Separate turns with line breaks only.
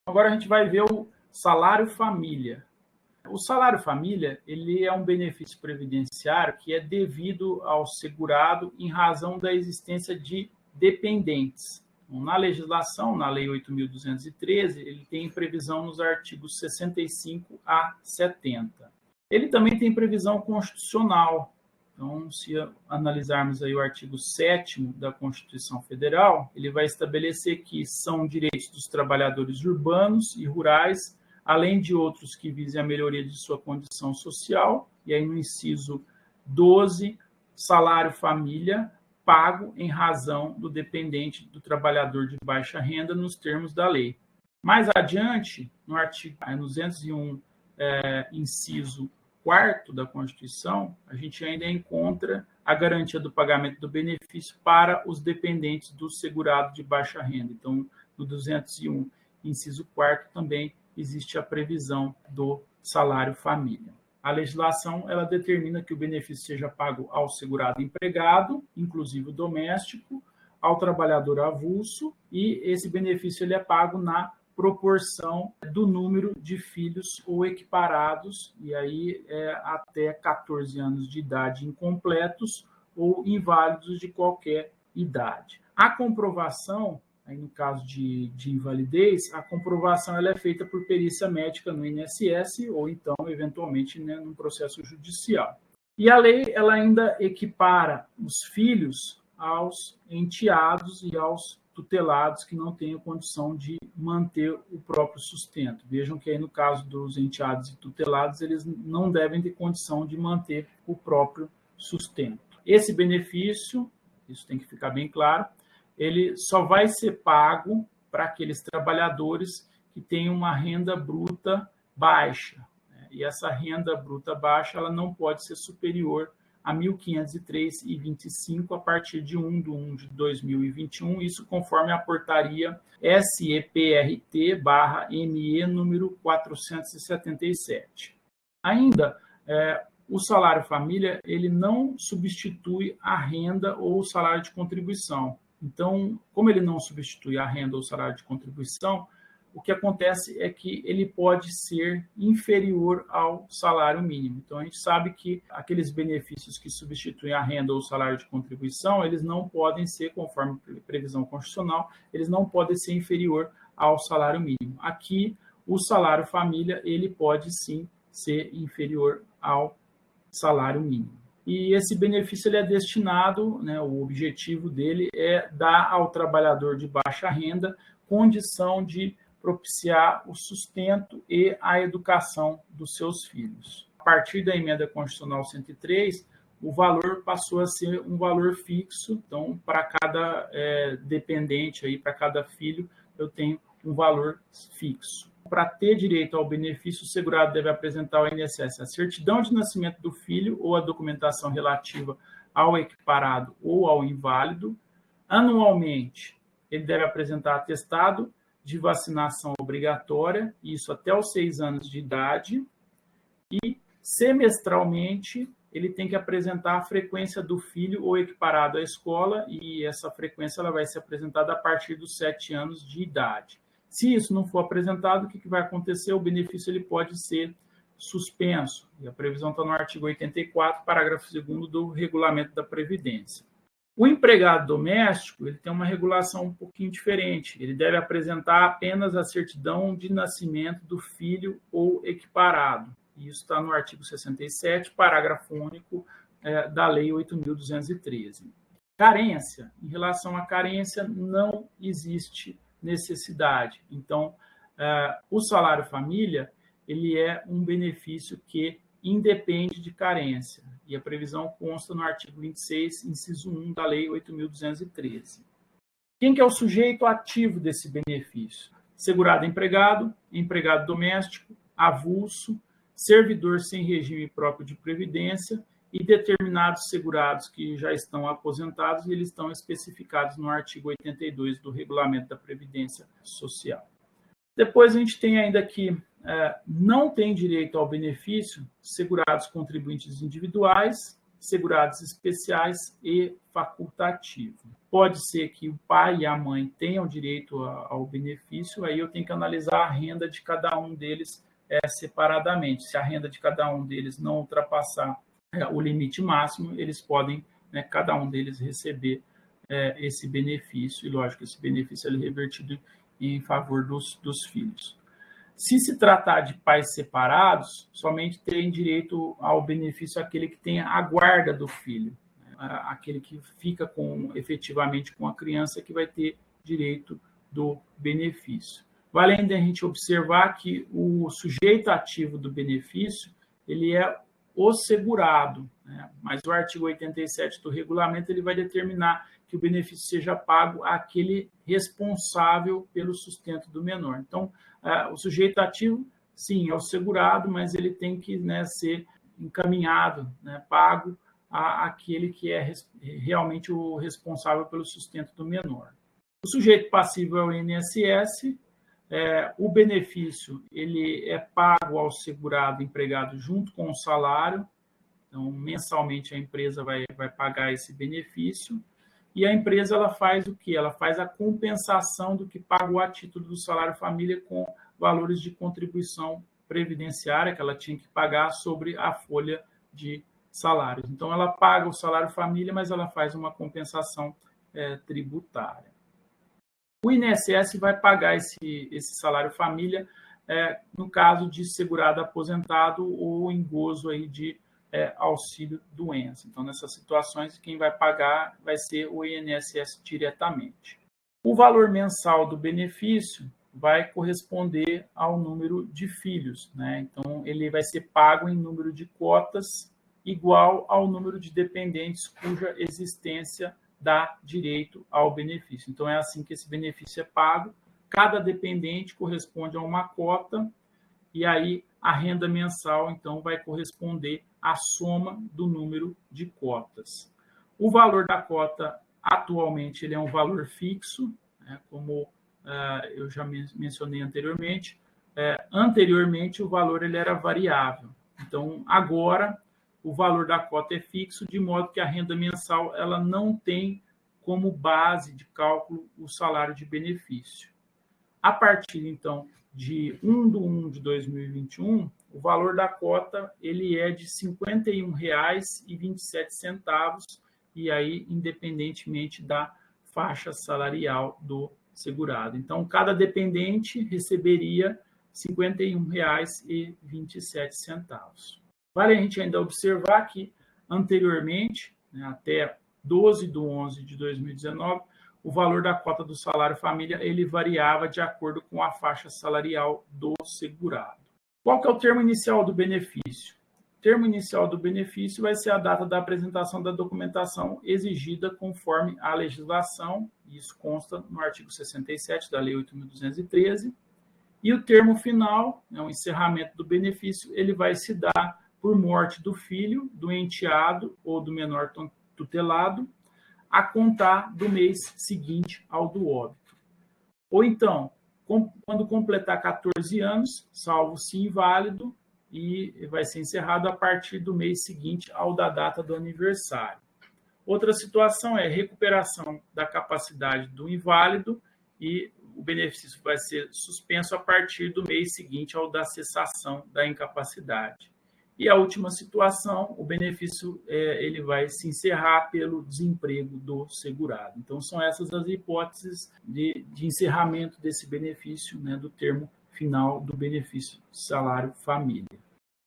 Agora a gente vai ver o salário família. O salário família, ele é um benefício previdenciário que é devido ao segurado em razão da existência de dependentes. Então, na legislação, na Lei 8.213, ele tem previsão nos artigos 65 a 70. Ele também tem previsão constitucional. Então, se analisarmos aí o artigo 7º da Constituição Federal, ele vai estabelecer que são direitos dos trabalhadores urbanos e rurais, além de outros que visem a melhoria de sua condição social, e aí no inciso 12, salário família pago em razão do dependente do trabalhador de baixa renda nos termos da lei. Mais adiante, no artigo 201, inciso 4º da Constituição, a gente ainda encontra a garantia do pagamento do benefício para os dependentes do segurado de baixa renda. Então, no 201, inciso 4º, também existe a previsão do salário família. A legislação ela determina que o benefício seja pago ao segurado empregado, inclusive o doméstico, ao trabalhador avulso, e esse benefício ele é pago na proporção do número de filhos ou equiparados, e aí até 14 anos de idade incompletos ou inválidos de qualquer idade. A comprovação, aí no caso de invalidez, a comprovação ela é feita por perícia médica no INSS ou então, eventualmente, num processo judicial. E a lei ela ainda equipara os filhos aos enteados e aos tutelados que não tenham condição de manter o próprio sustento. Vejam que aí no caso dos enteados e tutelados, eles não devem ter condição de manter o próprio sustento. Esse benefício, isso tem que ficar bem claro, ele só vai ser pago para aqueles trabalhadores que têm uma renda bruta baixa. E essa renda bruta baixa ela não pode ser superior a R$ 1.503,25 a partir de 1 de 2021, isso conforme a portaria SEPRT/ME número 477. Ainda, o salário família ele não substitui a renda ou o salário de contribuição. Então, como ele não substitui a renda ou o salário de contribuição, o que acontece é que ele pode ser inferior ao salário mínimo. Então, a gente sabe que aqueles benefícios que substituem a renda ou o salário de contribuição, eles não podem ser, conforme previsão constitucional, eles não podem ser inferior ao salário mínimo. Aqui, o salário família, ele pode sim ser inferior ao salário mínimo. E esse benefício ele é destinado, o objetivo dele é dar ao trabalhador de baixa renda condição de propiciar o sustento e a educação dos seus filhos. A partir da emenda constitucional 103, o valor passou a ser um valor fixo. Então, para cada dependente, para cada filho, eu tenho um valor fixo. Para ter direito ao benefício, o segurado deve apresentar ao INSS a certidão de nascimento do filho ou a documentação relativa ao equiparado ou ao inválido. Anualmente, ele deve apresentar atestado de vacinação obrigatória, isso até os 6 anos de idade, e semestralmente ele tem que apresentar a frequência do filho ou equiparado à escola, e essa frequência ela vai ser apresentada a partir dos 7 anos de idade. Se isso não for apresentado, o que vai acontecer? O benefício ele pode ser suspenso, e a previsão está no artigo 84, parágrafo 2º do Regulamento da Previdência. O empregado doméstico ele tem uma regulação um pouquinho diferente. Ele deve apresentar apenas a certidão de nascimento do filho ou equiparado. Isso está no artigo 67, parágrafo único da Lei 8.213. Carência. Em relação à carência, não existe necessidade. Então, o salário família ele é um benefício que independe de carência. E a previsão consta no artigo 26, inciso 1 da Lei 8.213. Quem que é o sujeito ativo desse benefício? Segurado empregado, empregado doméstico, avulso, servidor sem regime próprio de previdência e determinados segurados que já estão aposentados, e eles estão especificados no artigo 82 do Regulamento da Previdência Social. Depois a gente tem ainda que não tem direito ao benefício segurados contribuintes individuais, segurados especiais e facultativo. Pode ser que o pai e a mãe tenham direito ao benefício, aí eu tenho que analisar a renda de cada um deles separadamente. Se a renda de cada um deles não ultrapassar o limite máximo, eles podem, cada um deles, receber esse benefício, e lógico, esse benefício é revertido em favor dos filhos. Se se tratar de pais separados, somente tem direito ao benefício aquele que tem a guarda do filho, aquele que fica efetivamente com a criança, que vai ter direito do benefício. Vale ainda a gente observar que o sujeito ativo do benefício, ele é o segurado, mas o artigo 87 do regulamento ele vai determinar que o benefício seja pago àquele responsável pelo sustento do menor. Então, o sujeito ativo, sim, é o segurado, mas ele tem que ser encaminhado, pago àquele que é realmente o responsável pelo sustento do menor. O sujeito passivo é o INSS. O benefício ele é pago ao segurado empregado junto com o salário. Então, mensalmente, a empresa vai pagar esse benefício. E a empresa ela faz o quê? Ela faz a compensação do que pagou a título do salário família com valores de contribuição previdenciária que ela tinha que pagar sobre a folha de salários. Então, ela paga o salário família, mas ela faz uma compensação tributária. O INSS vai pagar esse salário família no caso de segurado aposentado ou em gozo aí de auxílio doença. Então, nessas situações, quem vai pagar vai ser o INSS diretamente. O valor mensal do benefício vai corresponder ao número de filhos, Então, ele vai ser pago em número de cotas igual ao número de dependentes cuja existência dá direito ao benefício. Então, é assim que esse benefício é pago. Cada dependente corresponde a uma cota e aí a renda mensal, então, vai corresponder à soma do número de cotas. O valor da cota, atualmente, ele é um valor fixo, como eu já mencionei anteriormente. Anteriormente, o valor ele era variável. Então, agora, o valor da cota é fixo, de modo que a renda mensal ela não tem como base de cálculo o salário de benefício. A partir, então, de 1/1 de 2021, o valor da cota ele é de R$ 51,27, e aí, independentemente da faixa salarial do segurado. Então, cada dependente receberia R$ 51,27. Vale a gente ainda observar que, anteriormente, até 12/11 de 2019, o valor da cota do salário família ele variava de acordo com a faixa salarial do segurado. Qual que é o termo inicial do benefício? O termo inicial do benefício vai ser a data da apresentação da documentação exigida conforme a legislação, isso consta no artigo 67 da Lei 8.213, e o termo final, o encerramento do benefício, ele vai se dar por morte do filho, do enteado ou do menor tutelado, a contar do mês seguinte ao do óbito. Ou então, quando completar 14 anos, salvo-se inválido, e vai ser encerrado a partir do mês seguinte ao da data do aniversário. Outra situação é recuperação da capacidade do inválido, e o benefício vai ser suspenso a partir do mês seguinte ao da cessação da incapacidade. E a última situação, o benefício ele vai se encerrar pelo desemprego do segurado. Então, são essas as hipóteses de encerramento desse benefício, do termo final do benefício salário família.